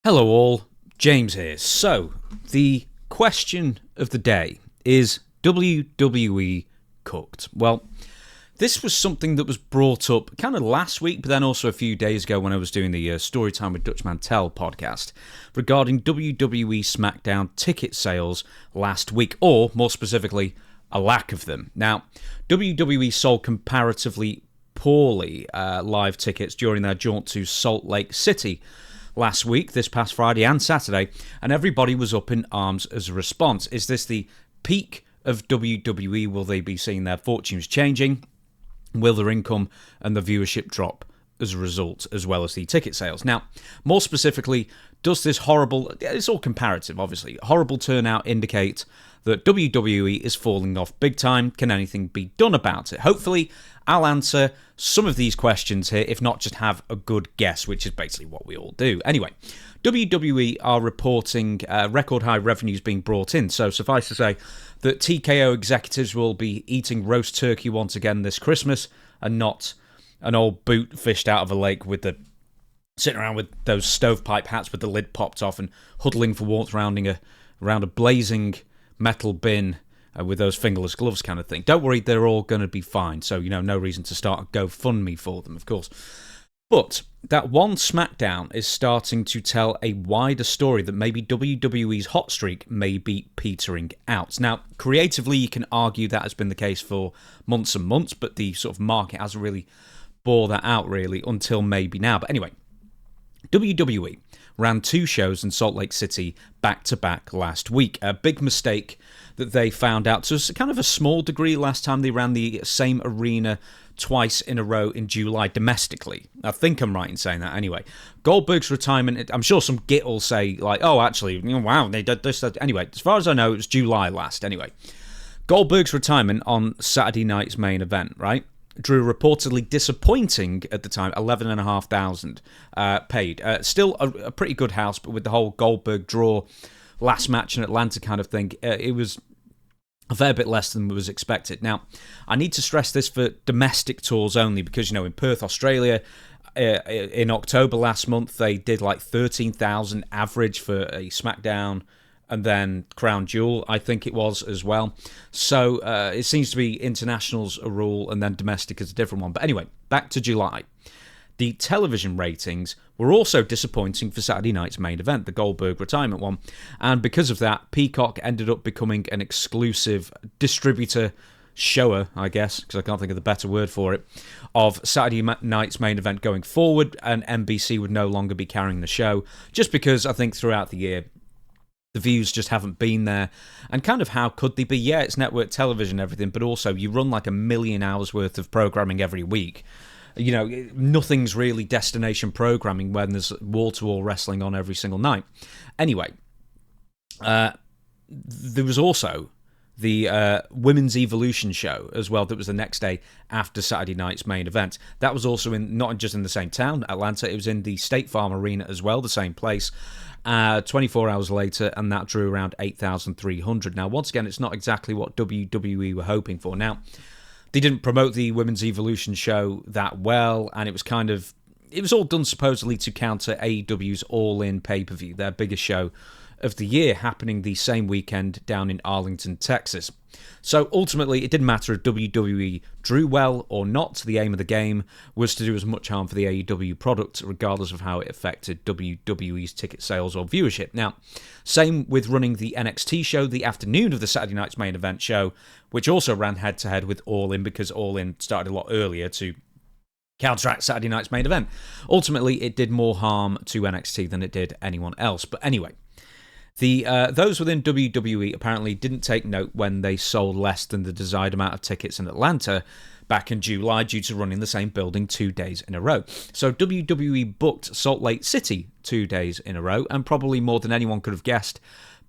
Hello all, James here. So, the question of the day is WWE cooked? Well, this was something that was brought up kind of last week, but then also a few days ago when I was doing the Storytime with Dutch Mantel podcast regarding WWE Smackdown ticket sales last week, or more specifically, a lack of them. Now, WWE sold comparatively poorly live tickets during their jaunt to Salt Lake City last week, this past Friday and Saturday, and everybody was up in arms as a response. Is this the peak of WWE? Will they be seeing their fortunes changing? Will their income and the viewership drop as a result, as well as the ticket sales? Now, more specifically, does this horrible, it's all comparative obviously, horrible turnout indicate that WWE is falling off big time? Can anything be done about it? Hopefully, I'll answer some of these questions here, if not just have a good guess, which is basically what we all do. Anyway, WWE are reporting record high revenues being brought in, so suffice to say that TKO executives will be eating roast turkey once again this Christmas, and not an old boot fished out of a lake with the sitting around with those stovepipe hats with the lid popped off and huddling for warmth around a blazing metal bin with those fingerless gloves kind of thing. Don't worry, they're all going to be fine. So, no reason to start a GoFundMe for them, of course. But that one SmackDown is starting to tell a wider story that maybe WWE's hot streak may be petering out. Now, creatively, you can argue that has been the case for months and months, but the sort of market hasn't really bore that out, really, until maybe now. But anyway, WWE ran two shows in Salt Lake City back-to-back last week. A big mistake that they found out to kind of a small degree last time they ran the same arena twice in a row in July domestically. I think I'm right in saying that anyway. Goldberg's retirement, I'm sure some git will say, like, oh, actually, wow, they did this. Anyway, as far as I know, it was July last anyway. Goldberg's retirement on Saturday night's main event, right? Drew reportedly disappointing at the time, 11,500 paid. Still a pretty good house, but with the whole Goldberg draw last match in Atlanta kind of thing, it was a fair bit less than was expected. Now, I need to stress this for domestic tours only because, in Perth, Australia, in October last month, they did like 13,000 average for a SmackDown and then Crown Jewel, I think it was as well. So it seems to be internationals a rule and then domestic is a different one. But anyway, back to July. The television ratings were also disappointing for Saturday night's main event, the Goldberg retirement one. And because of that, Peacock ended up becoming an exclusive distributor, shower, I guess, because I can't think of the better word for it, of Saturday night's main event going forward, and NBC would no longer be carrying the show, just because I think throughout the year, the views just haven't been there. And kind of how could they be? Yeah, it's network television and everything, but also you run like 1 million hours worth of programming every week. Nothing's really destination programming when there's wall-to-wall wrestling on every single night. Anyway, there was also the Women's Evolution show as well that was the next day after Saturday night's main event. That was also not just in the same town, Atlanta, it was in the State Farm Arena as well, the same place. 24 hours later, and that drew around 8,300. Now, once again, it's not exactly what WWE were hoping for. Now, they didn't promote the Women's Evolution show that well, and it was all done supposedly to counter AEW's All In pay-per-view, their biggest show of the year, happening the same weekend down in Arlington, Texas. So ultimately, it didn't matter if WWE drew well or not. The aim of the game was to do as much harm for the AEW product, regardless of how it affected WWE's ticket sales or viewership. Now, same with running the NXT show the afternoon of the Saturday night's main event show, which also ran head-to-head with All In because All In started a lot earlier to counteract Saturday night's main event. Ultimately, it did more harm to NXT than it did anyone else. But anyway, those within WWE apparently didn't take note when they sold less than the desired amount of tickets in Atlanta back in July due to running the same building 2 days in a row. So WWE booked Salt Lake City 2 days in a row, and probably more than anyone could have guessed,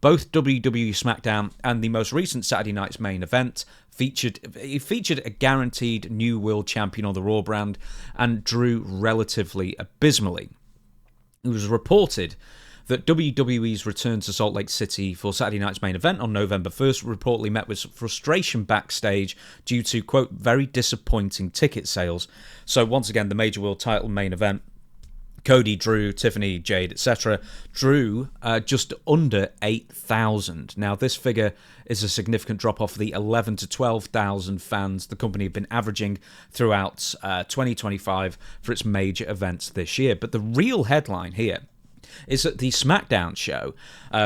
both WWE Smackdown and the most recent Saturday night's main event featured a guaranteed new world champion on the Raw brand and drew relatively abysmally. It was reported that WWE's return to Salt Lake City for Saturday night's main event on November 1st reportedly met with frustration backstage due to, quote, very disappointing ticket sales. So once again, the Major World title main event Cody, Drew, Tiffany, Jade, etc. drew just under 8,000. Now, this figure is a significant drop off the 11 to 12,000 fans the company have been averaging throughout 2025 for its major events this year. But the real headline here is that the SmackDown show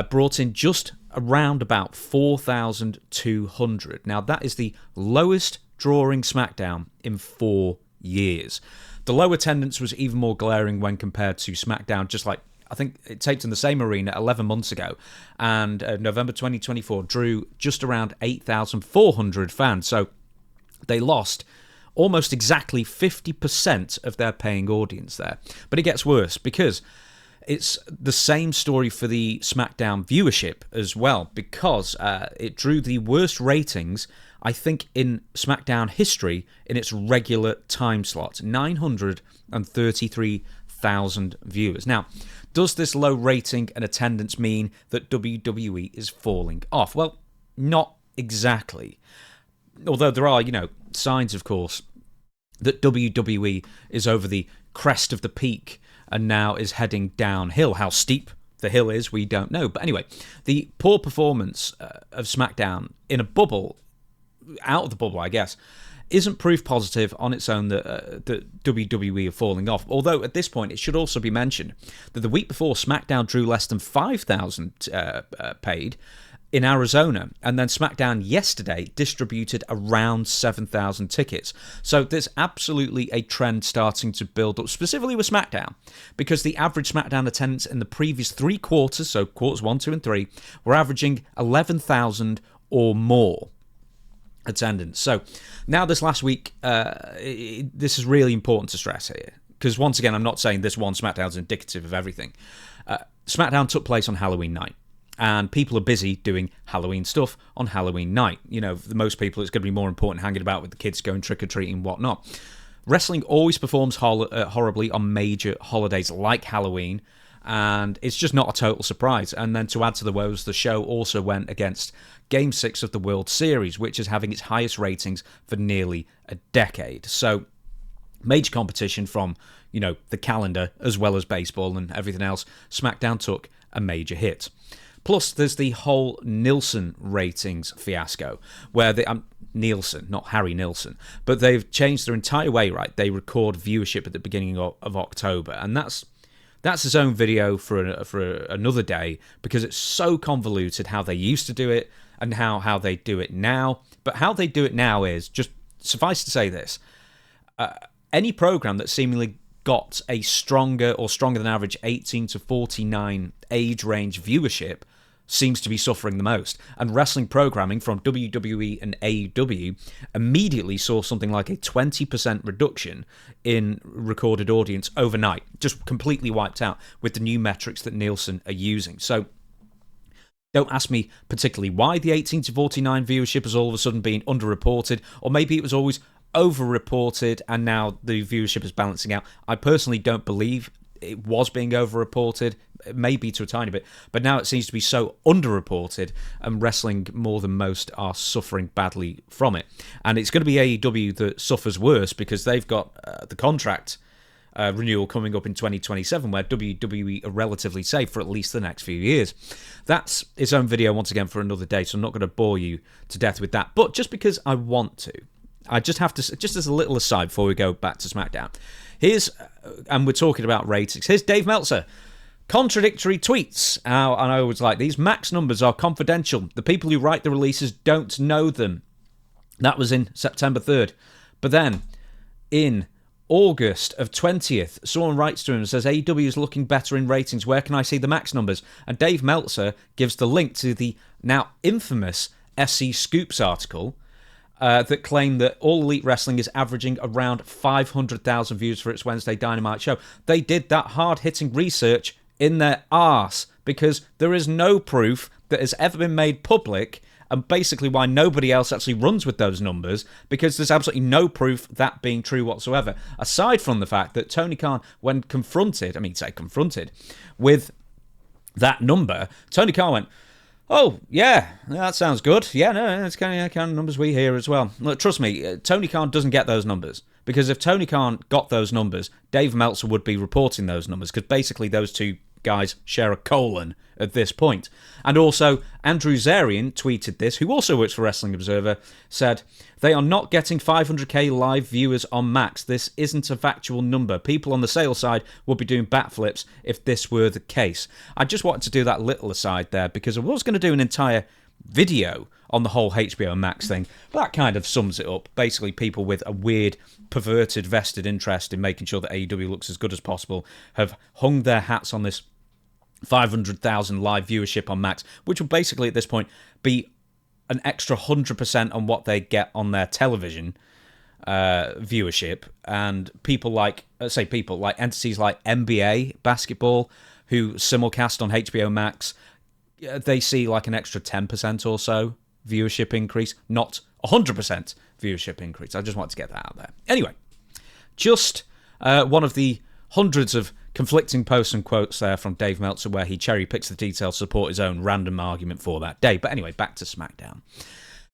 brought in just around about 4,200. Now, that is the lowest drawing SmackDown in 4 years. The low attendance was even more glaring when compared to SmackDown, just like, I think it taped in the same arena 11 months ago, and November 2024 drew just around 8,400 fans, so they lost almost exactly 50% of their paying audience there. But it gets worse, because it's the same story for the SmackDown viewership as well, because it drew the worst ratings, I think, in SmackDown history in its regular time slot. 933,000 viewers. Now, does this low rating and attendance mean that WWE is falling off? Well, not exactly. Although there are, signs, of course, that WWE is over the crest of the peak and now is heading downhill. How steep the hill is, we don't know. But anyway, the poor performance of SmackDown in a bubble, out of the bubble, I guess, isn't proof positive on its own that WWE are falling off. Although at this point, it should also be mentioned that the week before, SmackDown drew less than 5,000 paid in Arizona, and then SmackDown yesterday distributed around 7,000 tickets. So there's absolutely a trend starting to build up, specifically with SmackDown, because the average SmackDown attendance in the previous 3 quarters, so quarters 1, 2, and 3, were averaging 11,000 or more attendance. So now this last week, this is really important to stress here, because once again, I'm not saying this one SmackDown is indicative of everything. SmackDown took place on Halloween night, and people are busy doing Halloween stuff on Halloween night. For most people, it's going to be more important hanging about with the kids, going trick-or-treating and whatnot. Wrestling always performs horribly on major holidays like Halloween, and it's just not a total surprise. And then to add to the woes, the show also went against Game 6 of the World Series, which is having its highest ratings for nearly a decade. So, major competition from, the calendar, as well as baseball and everything else. SmackDown took a major hit. Plus, there's the whole Nielsen ratings fiasco, where Nielsen, not Harry Nielsen, but they've changed their entire way, right? They record viewership at the beginning of October, and that's its own video for another day, because it's so convoluted how they used to do it and how they do it now. But how they do it now is, just suffice to say this, any program that seemingly got a stronger than average 18 to 49 age range viewership seems to be suffering the most. And wrestling programming from WWE and AEW immediately saw something like a 20% reduction in recorded audience overnight, just completely wiped out with the new metrics that Nielsen are using. So don't ask me particularly why the 18 to 49 viewership has all of a sudden been underreported, or maybe it was always overreported and now the viewership is balancing out. I personally don't believe it was being overreported, maybe to a tiny bit, but now it seems to be so underreported, and wrestling more than most are suffering badly from it. And it's going to be AEW that suffers worse, because they've got the contract renewal coming up in 2027, where WWE are relatively safe for at least the next few years. That's its own video once again for another day, so I'm not going to bore you to death with that. But just because I want to, I just have to, just as a little aside before we go back to SmackDown, and we're talking about ratings, here's Dave Meltzer. Contradictory tweets. And I always like these. Max numbers are confidential. The people who write the releases don't know them. That was in September 3rd. But then, in August of 20th, someone writes to him and says, AEW is looking better in ratings. Where can I see the Max numbers? And Dave Meltzer gives the link to the now infamous SC Scoops article that claimed that All Elite Wrestling is averaging around 500,000 views for its Wednesday Dynamite show. They did that hard-hitting research in their arse, because there is no proof that has ever been made public, and basically why nobody else actually runs with those numbers, because there's absolutely no proof that being true whatsoever, aside from the fact that Tony Khan, when confronted with that number, Tony Khan went, Oh, yeah, that sounds good. Yeah, no, that's kind of numbers we hear as well. Look, trust me, Tony Khan doesn't get those numbers. Because if Tony Khan got those numbers, Dave Meltzer would be reporting those numbers, because basically those two guys share a colon at this point. And also, Andrew Zarian tweeted this, who also works for Wrestling Observer, said, "They are not getting 500k live viewers on Max. This isn't a factual number. People on the sales side would be doing backflips if this were the case." I just wanted to do that little aside there, because I was going to do an entire video on the whole HBO Max thing, but that kind of sums it up. Basically, people with a weird, perverted, vested interest in making sure that AEW looks as good as possible have hung their hats on this 500,000 live viewership on Max, which will basically at this point be an extra 100% on what they get on their television viewership. And people like entities like NBA basketball, who simulcast on HBO Max, they see like an extra 10% or so viewership increase, not 100% viewership increase. I just wanted to get that out there. Anyway, just one of the hundreds of conflicting posts and quotes there from Dave Meltzer, where he cherry picks the details to support his own random argument for that day. But anyway, back to SmackDown.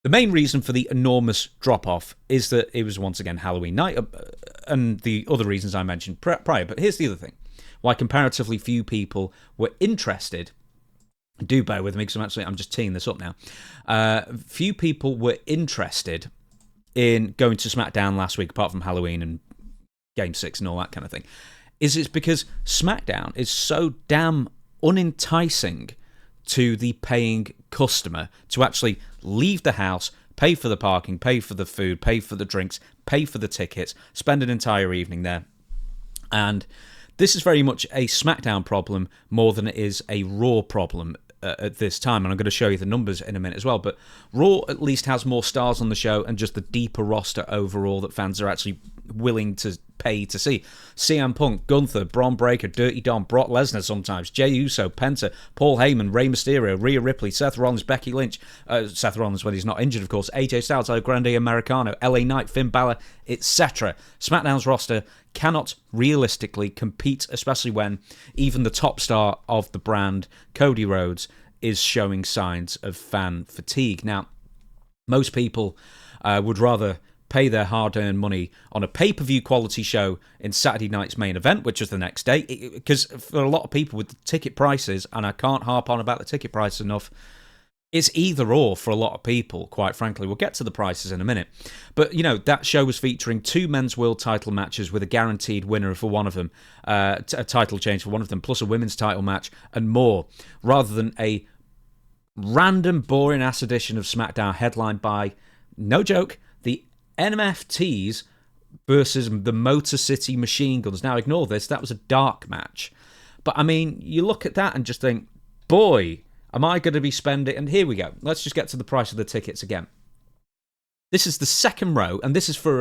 The main reason for the enormous drop-off is that it was once again Halloween night, and the other reasons I mentioned prior. But here's the other thing. Why comparatively few people were interested. Do bear with me, because I'm just teeing this up now. Few people were interested in going to SmackDown last week, apart from Halloween and Game 6 and all that kind of thing. It's because SmackDown is so damn unenticing to the paying customer to actually leave the house, pay for the parking, pay for the food, pay for the drinks, pay for the tickets, spend an entire evening there. And this is very much a SmackDown problem more than it is a Raw problem at this time, and I'm going to show you the numbers in a minute as well. But Raw at least has more stars on the show and just the deeper roster overall that fans are actually willing to pay to see. CM Punk, Gunther, Braun Breaker, Dirty Dom, Brock Lesnar sometimes, Jey Uso, Penta, Paul Heyman, Rey Mysterio, Rhea Ripley, Seth Rollins, Becky Lynch, Seth Rollins when he's not injured, of course, AJ Styles, El Grande Americano, LA Knight, Finn Balor, etc. SmackDown's roster cannot realistically compete, especially when even the top star of the brand, Cody Rhodes, is showing signs of fan fatigue. Now, most people would rather pay their hard-earned money on a pay-per-view quality show in Saturday night's main event, which is the next day, because for a lot of people with the ticket prices, and I can't harp on about the ticket price enough, it's either or for a lot of people, quite frankly. We'll get to the prices in a minute. But, you know, that show was featuring 2 men's world title matches with a guaranteed winner for one of them, a title change for one of them, plus a women's title match and more, rather than a random, boring-ass edition of SmackDown headlined by, no joke, the NMFTs versus the Motor City Machine Guns. Now, ignore this. That was a dark match. But, I mean, you look at that and just think, boy, am I going to be spending... And here we go. Let's just get to the price of the tickets again. This is the second row, and this is for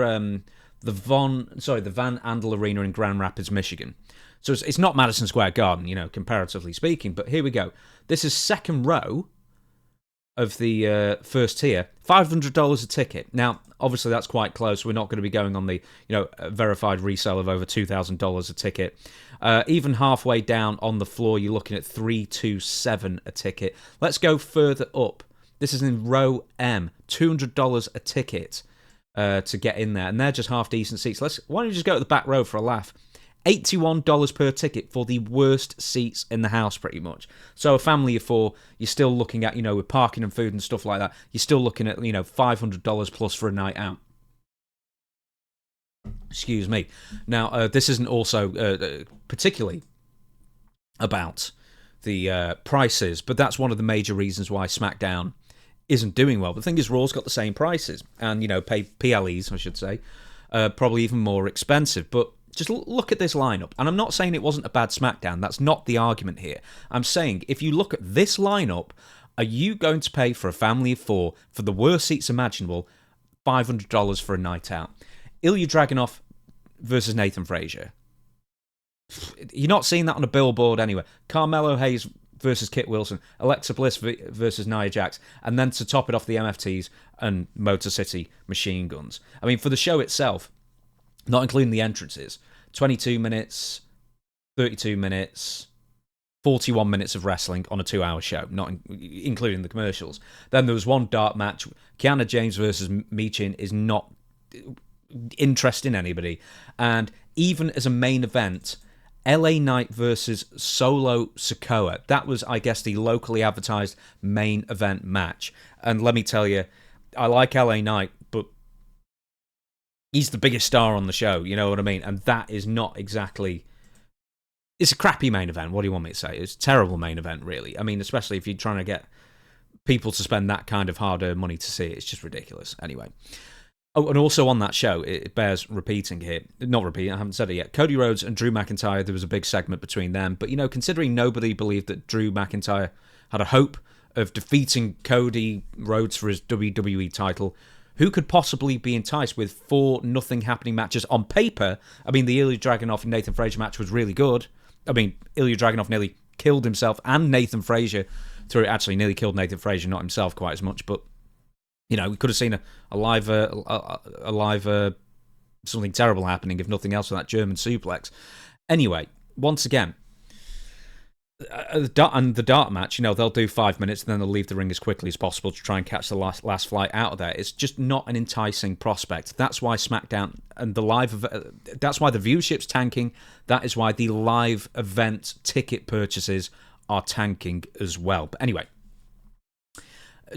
the Van Andel Arena in Grand Rapids, Michigan. So it's not Madison Square Garden, you know, comparatively speaking. But here we go. This is second row of the first tier, $500 a ticket. Now, obviously, that's quite close. We're not going to be going on the, you know, verified resale of over $2,000 a ticket. Even halfway down on the floor, you're looking at $327 a ticket. Let's go further up. This is in row M, $200 a ticket to get in there, and they're just half decent seats. Why don't you just go to the back row for a laugh? $81 per ticket for the worst seats in the house, pretty much. So a family of 4, you're still looking at, you know, with parking and food and stuff like that, you're still looking at, you know, $500 plus for a night out. Excuse me. Now, this isn't also particularly about the prices, but that's one of the major reasons why SmackDown isn't doing well. But the thing is, Raw's got the same prices, and, you know, pay PLEs, I should say, probably even more expensive. But just look at this lineup. And I'm not saying it wasn't a bad SmackDown. That's not the argument here. I'm saying if you look at this lineup, are you going to pay for a family of 4 for the worst seats imaginable, $500 for a night out? Ilya Dragunov versus Nathan Frazier. You're not seeing that on a billboard anywhere. Carmelo Hayes versus Kit Wilson. Alexa Bliss versus Nia Jax. And then to top it off, the MFTs and Motor City Machine Guns. I mean, for the show itself, not including the entrances, 22 minutes, 32 minutes, 41 minutes of wrestling on a 2-hour show, not including the commercials. Then there was one dark match. Kiana James versus Michin is not interesting anybody. And even as a main event, LA Knight versus Solo Sikoa. That was, I guess, the locally advertised main event match. And let me tell you, I like LA Knight, but he's the biggest star on the show, you know what I mean? And that is not exactly... It's a crappy main event, what do you want me to say? It's a terrible main event, really. I mean, especially if you're trying to get people to spend that kind of hard-earned money to see it. It's just ridiculous. Anyway. Oh, and also on that show, it bears repeating here. Not repeating, I haven't said it yet. Cody Rhodes and Drew McIntyre, there was a big segment between them. But, you know, considering nobody believed that Drew McIntyre had a hope of defeating Cody Rhodes for his WWE title, who could possibly be enticed with 4 nothing happening matches on paper? I mean, the Ilya Dragunov and Nathan Frazier match was really good. I mean, Ilya Dragunov nearly killed himself and Nathan Frazier through it. Actually, nearly killed Nathan Frazier, not himself quite as much, but... You know, we could have seen a live something terrible happening, if nothing else, with that German suplex. Anyway, once again, the dart match, you know, they'll do 5 minutes and then they'll leave the ring as quickly as possible to try and catch the last flight out of there. It's just not an enticing prospect. That's why SmackDown and that's why the viewership's tanking. That is why the live event ticket purchases are tanking as well. But anyway.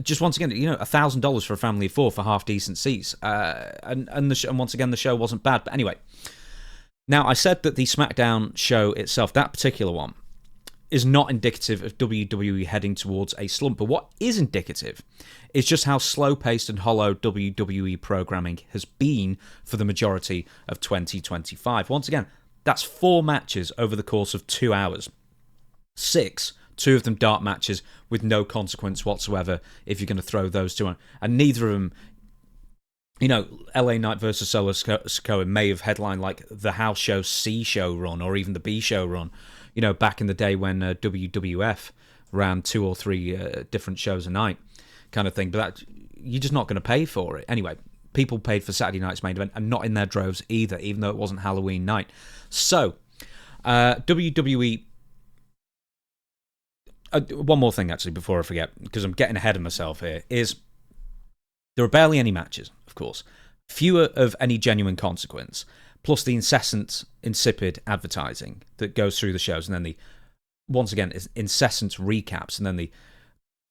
Just once again, you know, $1,000 for a family of 4 for half decent seats, and once again the show wasn't bad. But anyway, now I said that the SmackDown show itself, that particular one, is not indicative of WWE heading towards a slump. But what is indicative is just how slow-paced and hollow WWE programming has been for the majority of 2025. Once again, that's 4 matches over the course of 2 hours, 6. 2 of them dark matches with no consequence whatsoever if you're going to throw those 2 on. And neither of them, you know, LA Knight versus Solo Sikoa may have headlined like the house show C show run or even the B show run, you know, back in the day when WWF ran 2 or 3 different shows a night kind of thing. But that, you're just not going to pay for it. Anyway, people paid for Saturday night's main event and not in their droves either, even though it wasn't Halloween night. So, WWE... one more thing, actually, before I forget, because I'm getting ahead of myself here, is there are barely any matches, of course. Fewer of any genuine consequence, plus the incessant, insipid advertising that goes through the shows, and then the, once again, incessant recaps, and then the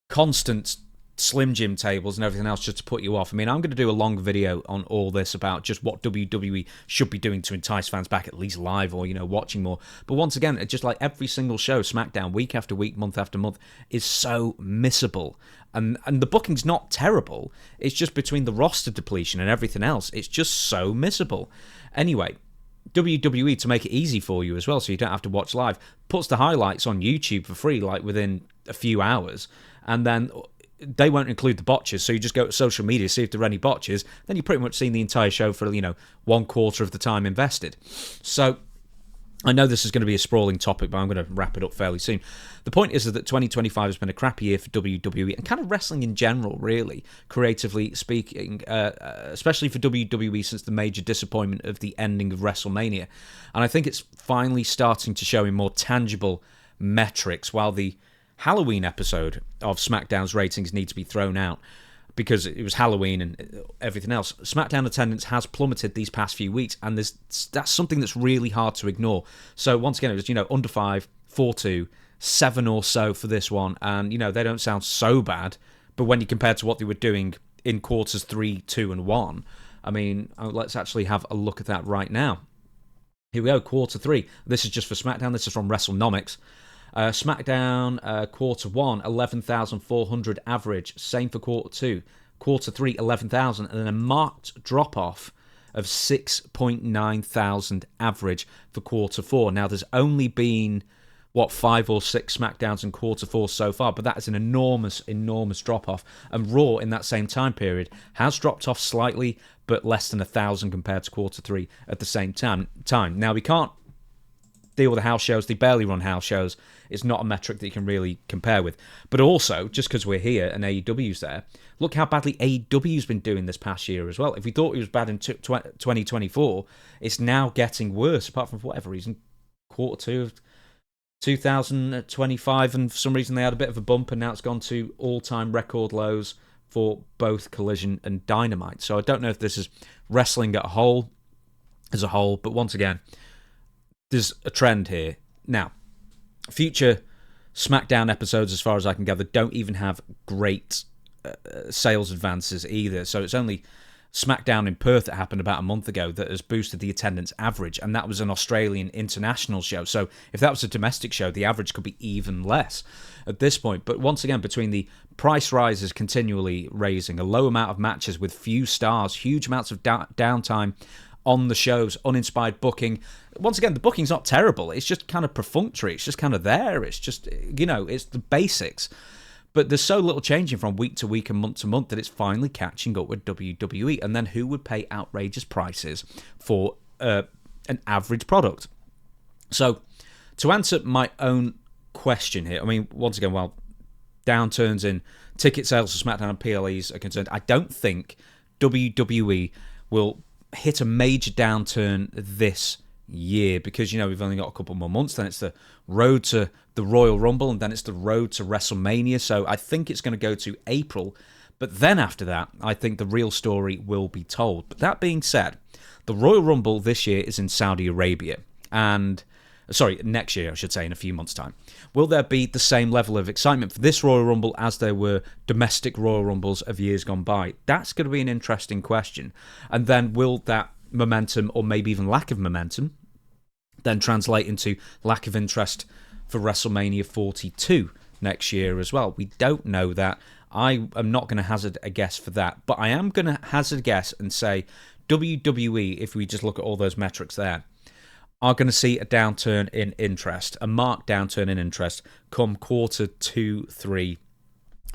constant Slim Jim tables and everything else just to put you off. I mean, I'm going to do a long video on all this about just what WWE should be doing to entice fans back, at least live or, you know, watching more. But once again, it's just like every single show, SmackDown, week after week, month after month, is so missable. And the booking's not terrible. It's just between the roster depletion and everything else, it's just so missable. Anyway, WWE, to make it easy for you as well, so you don't have to watch live, puts the highlights on YouTube for free, like within a few hours, and then they won't include the botches, so you just go to social media, see if there are any botches, then you've pretty much seen the entire show for, you know, 1/4 of the time invested. So, I know this is going to be a sprawling topic, but I'm going to wrap it up fairly soon. The point is that 2025 has been a crappy year for WWE, and kind of wrestling in general, really, creatively speaking, especially for WWE since the major disappointment of the ending of WrestleMania. And I think it's finally starting to show in more tangible metrics, while the Halloween episode of SmackDown's ratings need to be thrown out because it was Halloween and everything else. SmackDown attendance has plummeted these past few weeks, and that's something that's really hard to ignore. So once again, it was, you know, under 5, 4-2, 7 or so for this one, and, you know, they don't sound so bad, but when you compare to what they were doing in quarters 3, 2, and 1, I mean, let's actually have a look at that right now. Here we go, quarter 3. This is just for SmackDown. This is from WrestleNomics. SmackDown, quarter 1, 11,400 average. Same for quarter 2. Quarter 3, 11,000. And then a marked drop-off of 6.9 thousand average for quarter 4. Now, there's only been, 5 or 6 SmackDowns in quarter 4 so far, but that is an enormous, enormous drop-off. And Raw, in that same time period, has dropped off slightly, but less than 1,000 compared to quarter 3 at the same time. Now, we can't deal with the house shows. They barely run house shows. It's not a metric that you can really compare with. But also, just because we're here and AEW's there, look how badly AEW's been doing this past year as well. If we thought it was bad in 2024, it's now getting worse, apart from, for whatever reason, quarter 2 2025, and for some reason they had a bit of a bump, and now it's gone to all-time record lows for both Collision and Dynamite. So I don't know if this is wrestling as a whole, but once again, there's a trend here. Now, future SmackDown episodes, as far as I can gather, don't even have great sales advances either. So it's only SmackDown in Perth that happened about a month ago that has boosted the attendance average, and that was an Australian international show. So if that was a domestic show, the average could be even less at this point. But once again, between the price rises continually raising, a low amount of matches with few stars, huge amounts of downtime on the shows, uninspired booking. Once again, the booking's not terrible. It's just kind of perfunctory. It's just kind of there. It's just, it's the basics. But there's so little changing from week to week and month to month that it's finally catching up with WWE. And then who would pay outrageous prices for an average product? So to answer my own question here, I mean, once again, while downturns in ticket sales for SmackDown and PLEs are concerned, I don't think WWE will hit a major downturn this year because, we've only got a couple more months. Then it's the road to the Royal Rumble, and then it's the road to WrestleMania. So I think it's going to go to April. But then after that, I think the real story will be told. But that being said, the Royal Rumble this year is in Saudi Arabia. And, next year, I should say, in a few months' time. Will there be the same level of excitement for this Royal Rumble as there were domestic Royal Rumbles of years gone by? That's going to be an interesting question. And then will that momentum, or maybe even lack of momentum, then translate into lack of interest for WrestleMania 42 next year as well? We don't know that. I am not going to hazard a guess for that, but I am going to hazard a guess and say WWE, if we just look at all those metrics there, are going to see a downturn in interest, a marked downturn in interest come quarter 2, 3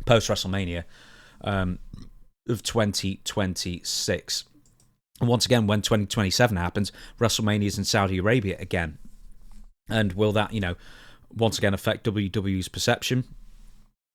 post-WrestleMania of 2026. And once again, when 2027 happens, WrestleMania is in Saudi Arabia again. And will that, once again affect WWE's perception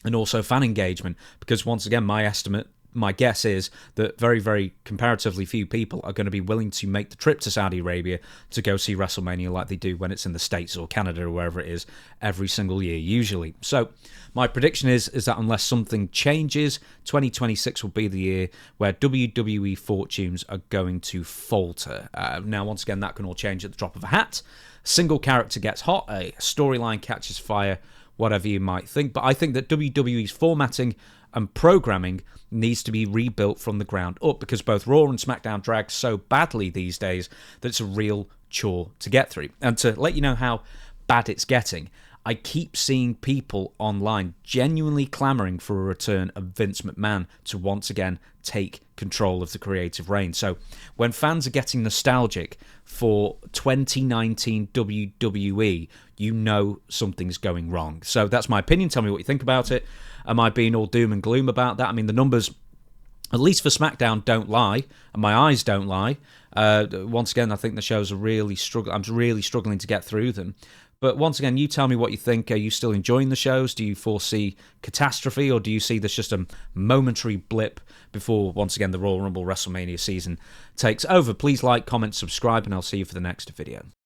and also fan engagement? Because once again, my guess is that very, very comparatively few people are going to be willing to make the trip to Saudi Arabia to go see WrestleMania like they do when it's in the States or Canada or wherever it is every single year usually. So my prediction is that unless something changes, 2026 will be the year where WWE fortunes are going to falter. Now, once again, that can all change at the drop of a hat. A single character gets hot, a storyline catches fire, whatever you might think. But I think that WWE's formatting and programming needs to be rebuilt from the ground up because both Raw and SmackDown drag so badly these days that it's a real chore to get through. And to let you know how bad it's getting, I keep seeing people online genuinely clamoring for a return of Vince McMahon to once again take control of the creative reign. So when fans are getting nostalgic for 2019 WWE, something's going wrong. So that's my opinion. Tell me what you think about it. Am I being all doom and gloom about that? I mean, the numbers, at least for SmackDown, don't lie, and my eyes don't lie. Once again, I think the shows are really struggling. I'm really struggling to get through them. But once again, you tell me what you think. Are you still enjoying the shows? Do you foresee catastrophe, or do you see this just a momentary blip before, once again, the Royal Rumble WrestleMania season takes over? Please like, comment, subscribe, and I'll see you for the next video.